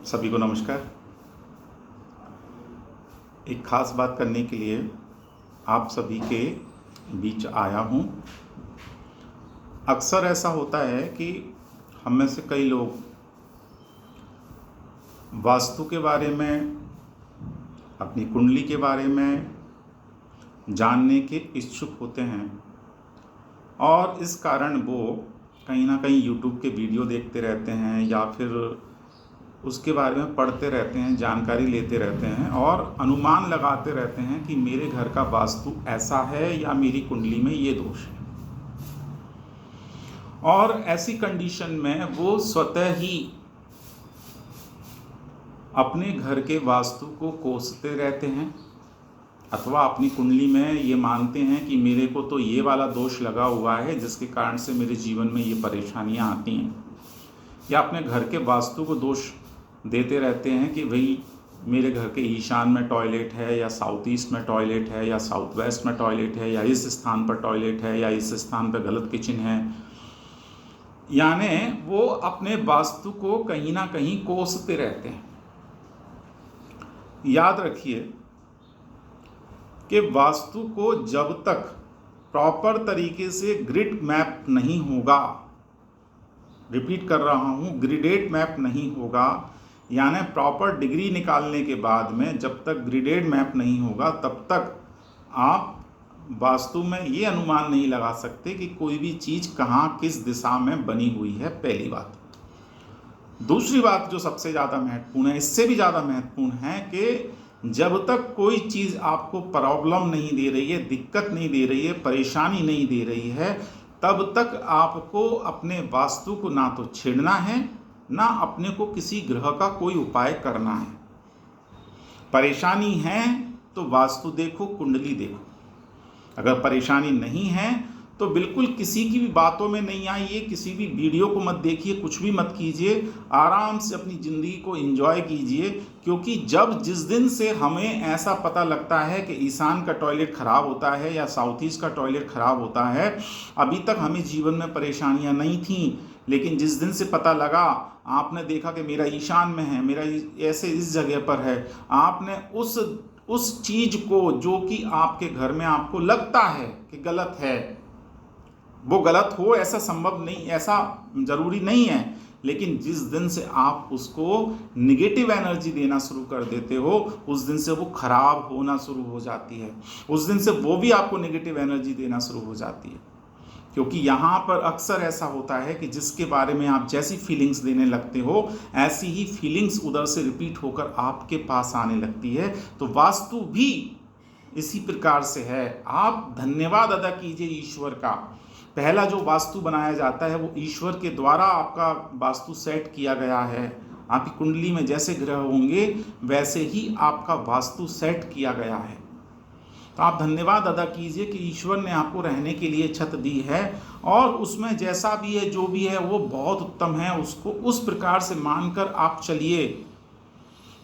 सभी को नमस्कार। एक ख़ास बात करने के लिए आप सभी के बीच आया हूँ। अक्सर ऐसा होता है कि हम में से कई लोग वास्तु के बारे में, अपनी कुंडली के बारे में जानने के इच्छुक होते हैं और इस कारण वो कहीं ना कहीं YouTube के वीडियो देखते रहते हैं या फिर उसके बारे में पढ़ते रहते हैं, जानकारी लेते रहते हैं और अनुमान लगाते रहते हैं कि मेरे घर का वास्तु ऐसा है या मेरी कुंडली में ये दोष है। और ऐसी कंडीशन में वो स्वतः ही अपने घर के वास्तु को कोसते रहते हैं अथवा अपनी कुंडली में ये मानते हैं कि मेरे को तो ये वाला दोष लगा हुआ है जिसके कारण से मेरे जीवन में ये परेशानियां आती हैं, या अपने घर के वास्तु को दोष देते रहते हैं कि भाई मेरे घर के ईशान में टॉयलेट है या साउथ ईस्ट में टॉयलेट है या साउथ वेस्ट में टॉयलेट है या इस स्थान पर टॉयलेट है या इस स्थान पर गलत किचन है। यानी वो अपने वास्तु को कहीं ना कहीं कोसते रहते हैं। याद रखिए कि वास्तु को जब तक प्रॉपर तरीके से ग्रिड मैप नहीं होगा, रिपीट कर रहा हूँ, ग्रिडेड मैप नहीं होगा, यानी प्रॉपर डिग्री निकालने के बाद में जब तक ग्रिडेड मैप नहीं होगा तब तक आप वास्तु में ये अनुमान नहीं लगा सकते कि कोई भी चीज़ कहाँ किस दिशा में बनी हुई है। पहली बात। दूसरी बात जो सबसे ज़्यादा महत्वपूर्ण है, इससे भी ज़्यादा महत्वपूर्ण है कि जब तक कोई चीज़ आपको प्रॉब्लम नहीं दे रही है, दिक्कत नहीं दे रही है, परेशानी नहीं दे रही है, तब तक आपको अपने वास्तु को ना तो छेड़ना है ना अपने को किसी ग्रह का कोई उपाय करना है। परेशानी है तो वास्तु देखो, कुंडली देखो। अगर परेशानी नहीं है तो बिल्कुल किसी की भी बातों में नहीं आइए, किसी भी वीडियो को मत देखिए, कुछ भी मत कीजिए, आराम से अपनी ज़िंदगी को एंजॉय कीजिए। क्योंकि जिस दिन से हमें ऐसा पता लगता है कि ईशान का टॉयलेट ख़राब होता है या साउथ ईस्ट का टॉयलेट ख़राब होता है, अभी तक हमें जीवन में परेशानियां नहीं थीं, लेकिन जिस दिन से पता लगा, आपने देखा कि मेरा ईशान में है, मेरा ऐसे इस जगह पर है, आपने उस चीज़ को जो कि आपके घर में आपको लगता है कि गलत है, वो गलत हो ऐसा संभव नहीं, ऐसा ज़रूरी नहीं है, लेकिन जिस दिन से आप उसको निगेटिव एनर्जी देना शुरू कर देते हो, उस दिन से वो खराब होना शुरू हो जाती है, उस दिन से वो भी आपको निगेटिव एनर्जी देना शुरू हो जाती है। क्योंकि यहाँ पर अक्सर ऐसा होता है कि जिसके बारे में आप जैसी फीलिंग्स देने लगते हो, ऐसी ही फीलिंग्स उधर से रिपीट होकर आपके पास आने लगती है। तो वास्तु भी इसी प्रकार से है। आप धन्यवाद अदा कीजिए ईश्वर का। पहला जो वास्तु बनाया जाता है वो ईश्वर के द्वारा आपका वास्तु सेट किया गया है। आपकी कुंडली में जैसे ग्रह होंगे वैसे ही आपका वास्तु सेट किया गया है। तो आप धन्यवाद अदा कीजिए कि ईश्वर ने आपको रहने के लिए छत दी है और उसमें जैसा भी है, जो भी है, वो बहुत उत्तम है। उसको उस प्रकार से मानकर आप चलिए,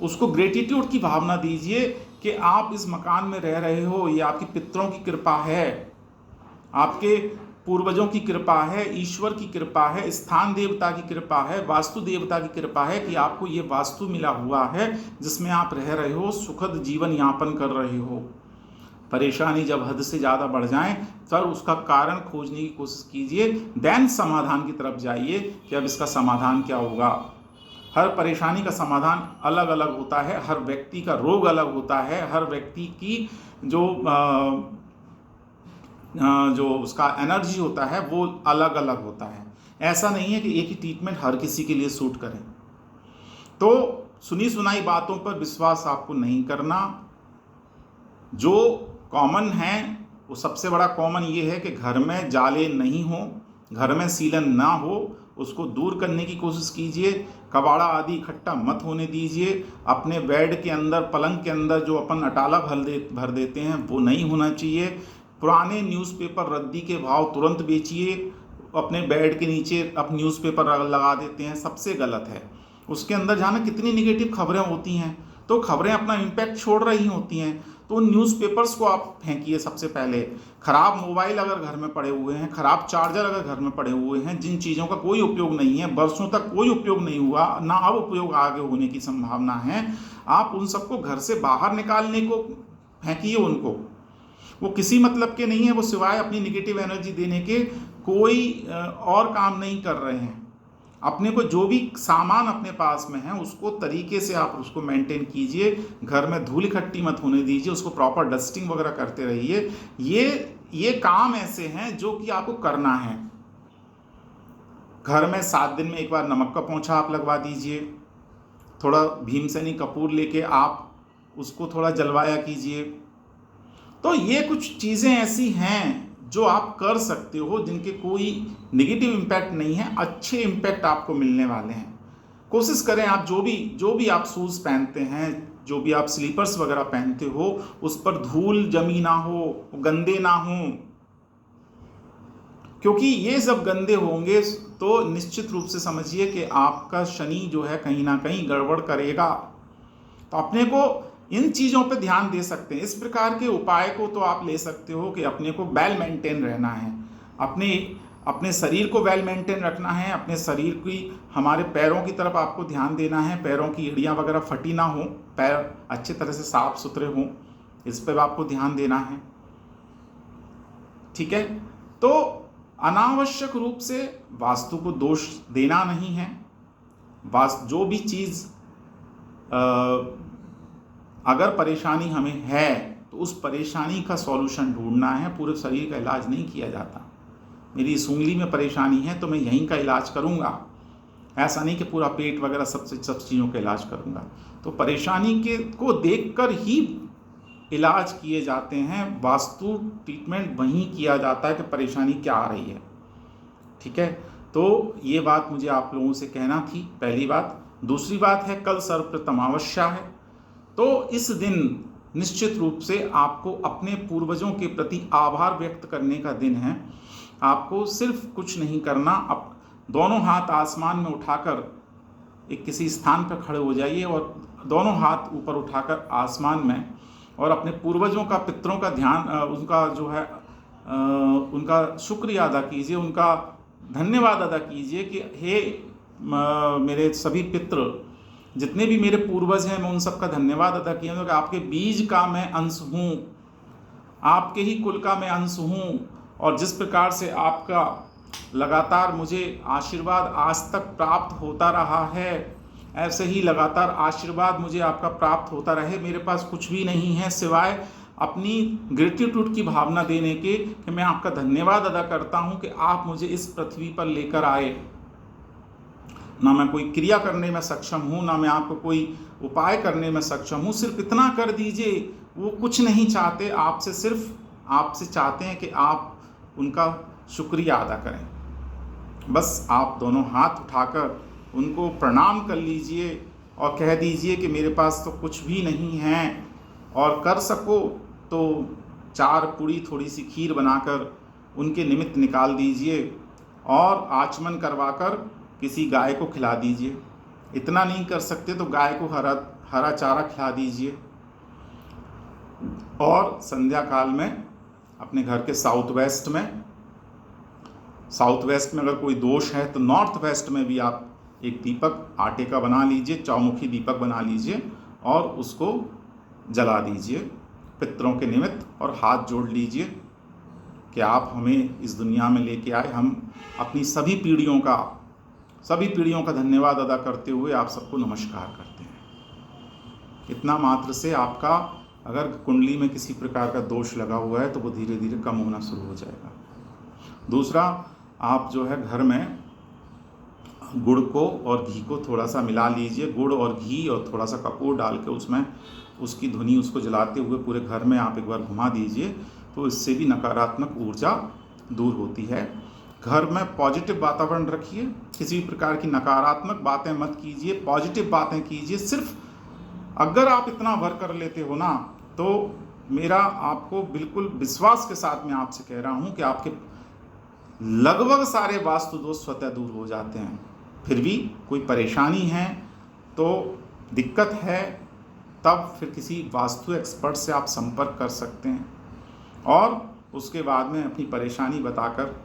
उसको ग्रेटिट्यूड की भावना दीजिए कि आप इस मकान में रह रहे हो, ये आपकी पितरों की कृपा है, आपके पूर्वजों की कृपा है, ईश्वर की कृपा है, स्थान देवता की कृपा है, वास्तु देवता की कृपा है कि आपको ये वास्तु मिला हुआ है जिसमें आप रह रहे हो, सुखद जीवन यापन कर रहे हो। परेशानी जब हद से ज़्यादा बढ़ जाए तब उसका कारण खोजने की कोशिश कीजिए, देन समाधान की तरफ जाइए कि अब इसका समाधान क्या होगा। हर परेशानी का समाधान अलग अलग होता है, हर व्यक्ति का रोग अलग होता है, हर व्यक्ति की जो उसका एनर्जी होता है वो अलग अलग होता है। ऐसा नहीं है कि एक ही ट्रीटमेंट हर किसी के लिए सूट करे। तो सुनी सुनाई बातों पर विश्वास आपको नहीं करना। जो कॉमन है वो सबसे बड़ा कॉमन ये है कि घर में जाले नहीं हो, घर में सीलन ना हो, उसको दूर करने की कोशिश कीजिए। कबाड़ा आदि इकट्ठा मत होने दीजिए। अपने बेड के अंदर, पलंग के अंदर जो अपन अटाला भर देते हैं वो नहीं होना चाहिए। पुराने न्यूज़पेपर रद्दी के भाव तुरंत बेचिए। अपने बेड के नीचे आप न्यूज़पेपर लगा देते हैं, सबसे गलत है। उसके अंदर जाना कितनी निगेटिव खबरें होती हैं, तो खबरें अपना इम्पैक्ट छोड़ रही होती हैं। तो तो उन न्यूज़पेपर्स को आप फेंकिए सबसे पहले। ख़राब मोबाइल अगर घर में पड़े हुए हैं, ख़राब चार्जर अगर घर में पड़े हुए हैं, जिन चीज़ों का कोई उपयोग नहीं है, बरसों तक कोई उपयोग नहीं हुआ, ना अब उपयोग आगे होने की संभावना है, आप उन सबको घर से बाहर निकालने को फेंकिए उनको। वो किसी मतलब के नहीं है, वो सिवाय अपनी निगेटिव एनर्जी देने के कोई और काम नहीं कर रहे हैं। अपने को जो भी सामान अपने पास में है उसको तरीके से आप उसको मेंटेन कीजिए, घर में धूल इकट्ठी मत होने दीजिए, उसको प्रॉपर डस्टिंग वगैरह करते रहिए। ये काम ऐसे हैं जो कि आपको करना है। घर में 7 दिन में एक बार नमक का पोंछा आप लगवा दीजिए, थोड़ा भीमसेनी कपूर लेके आप उसको थोड़ा जलवाया कीजिए। तो ये कुछ चीज़ें ऐसी हैं जो आप कर सकते हो, जिनके कोई नेगेटिव इम्पैक्ट नहीं है, अच्छे इम्पैक्ट आपको मिलने वाले हैं। कोशिश करें आप जो भी आप शूज़ पहनते हैं, जो भी आप स्लीपर्स वगैरह पहनते हो, उस पर धूल जमी ना हो, गंदे ना हो, क्योंकि ये सब गंदे होंगे तो निश्चित रूप से समझिए कि आपका शनि जो है कहीं ना कहीं गड़बड़ करेगा। तो अपने को इन चीज़ों पे ध्यान दे सकते हैं। इस प्रकार के उपाय को तो आप ले सकते हो कि अपने को वेल मेंटेन रहना है, अपने शरीर को वेल मेंटेन रखना है, अपने शरीर की, हमारे पैरों की तरफ आपको ध्यान देना है, पैरों की एड़ियाँ वगैरह फटी ना हो, पैर अच्छे तरह से साफ सुथरे हों, इस पर आपको ध्यान देना है। ठीक है, तो अनावश्यक रूप से वास्तु को दोष देना नहीं है। जो भी चीज़ अगर परेशानी हमें है तो उस परेशानी का सॉल्यूशन ढूंढना है, पूरे शरीर का इलाज नहीं किया जाता। मेरी इस उंगली में परेशानी है तो मैं यहीं का इलाज करूंगा, ऐसा नहीं कि पूरा पेट वगैरह सब चीज़ों का इलाज करूंगा। तो परेशानी को देखकर ही इलाज किए जाते हैं, वास्तु ट्रीटमेंट वहीं किया जाता है कि परेशानी क्या आ रही है। ठीक है, तो ये बात मुझे आप लोगों से कहना थी, पहली बात। दूसरी बात है, कल सर्वप्रथम अमावस्या है, तो इस दिन निश्चित रूप से आपको अपने पूर्वजों के प्रति आभार व्यक्त करने का दिन है। आपको सिर्फ कुछ नहीं करना, अब दोनों हाथ आसमान में उठाकर एक किसी स्थान पर खड़े हो जाइए और दोनों हाथ ऊपर उठाकर आसमान में, और अपने पूर्वजों का, पितरों का ध्यान, उनका जो है उनका शुक्रिया अदा कीजिए, उनका धन्यवाद अदा कीजिए कि हे मेरे सभी पितृ, जितने भी मेरे पूर्वज हैं, मैं उन सब का धन्यवाद अदा किया कि आपके बीज का मैं अंश हूँ, आपके ही कुल का मैं अंश हूँ, और जिस प्रकार से आपका लगातार मुझे आशीर्वाद आज तक प्राप्त होता रहा है, ऐसे ही लगातार आशीर्वाद मुझे आपका प्राप्त होता रहे। मेरे पास कुछ भी नहीं है सिवाय अपनी ग्रेटिट्यूड की भावना देने के, कि मैं आपका धन्यवाद अदा करता हूँ कि आप मुझे इस पृथ्वी पर लेकर आए। ना मैं कोई क्रिया करने में सक्षम हूँ, ना मैं आपको कोई उपाय करने में सक्षम हूँ, सिर्फ इतना कर दीजिए। वो कुछ नहीं चाहते आपसे, सिर्फ आपसे चाहते हैं कि आप उनका शुक्रिया अदा करें। बस आप दोनों हाथ उठाकर उनको प्रणाम कर लीजिए और कह दीजिए कि मेरे पास तो कुछ भी नहीं है, और कर सको तो 4 पूड़ी, थोड़ी सी खीर बनाकर उनके निमित्त निकाल दीजिए और आचमन करवाकर किसी गाय को खिला दीजिए। इतना नहीं कर सकते तो गाय को हरा चारा खिला दीजिए। और संध्या काल में अपने घर के साउथ वेस्ट में अगर कोई दोष है तो नॉर्थ वेस्ट में भी आप एक दीपक आटे का बना लीजिए, चौमुखी दीपक बना लीजिए और उसको जला दीजिए पितरों के निमित्त, और हाथ जोड़ लीजिए कि आप हमें इस दुनिया में लेके आए। हम अपनी सभी पीढ़ियों का धन्यवाद अदा करते हुए आप सबको नमस्कार करते हैं। इतना मात्र से आपका, अगर कुंडली में किसी प्रकार का दोष लगा हुआ है तो वो धीरे धीरे कम होना शुरू हो जाएगा। दूसरा, आप जो है घर में गुड़ को और घी को थोड़ा सा मिला लीजिए। गुड़ और घी और थोड़ा सा कपूर डाल के उसमें उसकी धुनी, उसको जलाते हुए पूरे घर में आप एक बार घुमा दीजिए, तो इससे भी नकारात्मक ऊर्जा दूर होती है। घर में पॉजिटिव वातावरण रखिए, किसी भी प्रकार की नकारात्मक बातें मत कीजिए, पॉजिटिव बातें कीजिए। सिर्फ अगर आप इतना भर कर लेते हो ना, तो मेरा आपको बिल्कुल विश्वास के साथ मैं आपसे कह रहा हूँ कि आपके लगभग सारे वास्तु दोष स्वतः दूर हो जाते हैं। फिर भी कोई परेशानी है, तो दिक्कत है, तब फिर किसी वास्तु एक्सपर्ट से आप संपर्क कर सकते हैं और उसके बाद में अपनी परेशानी बताकर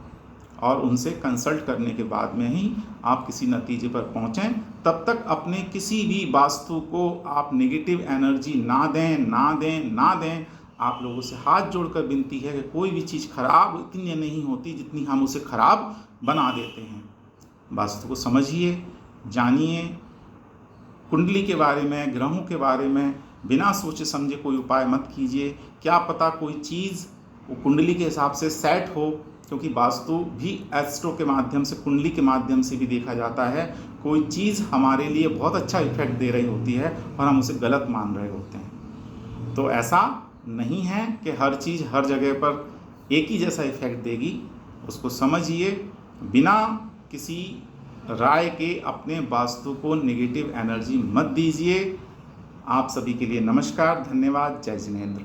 और उनसे कंसल्ट करने के बाद में ही आप किसी नतीजे पर पहुँचें। तब तक अपने किसी भी वास्तु को आप नेगेटिव एनर्जी ना दें, ना दें, ना दें। आप लोगों से हाथ जोड़कर विनती है कि कोई भी चीज़ खराब इतनी नहीं होती जितनी हम उसे खराब बना देते हैं। वास्तु को समझिए, जानिए, कुंडली के बारे में, ग्रहों के बारे में बिना सोचे समझे कोई उपाय मत कीजिए। क्या पता कोई चीज़ वो कुंडली के हिसाब से सेट हो, क्योंकि वास्तु भी एस्ट्रो के माध्यम से, कुंडली के माध्यम से भी देखा जाता है। कोई चीज़ हमारे लिए बहुत अच्छा इफेक्ट दे रही होती है और हम उसे गलत मान रहे होते हैं। तो ऐसा नहीं है कि हर चीज़ हर जगह पर एक ही जैसा इफेक्ट देगी। उसको समझिए, बिना किसी राय के अपने वास्तु को नेगेटिव एनर्जी मत दीजिए। आप सभी के लिए नमस्कार, धन्यवाद, जय जिनेंद्र।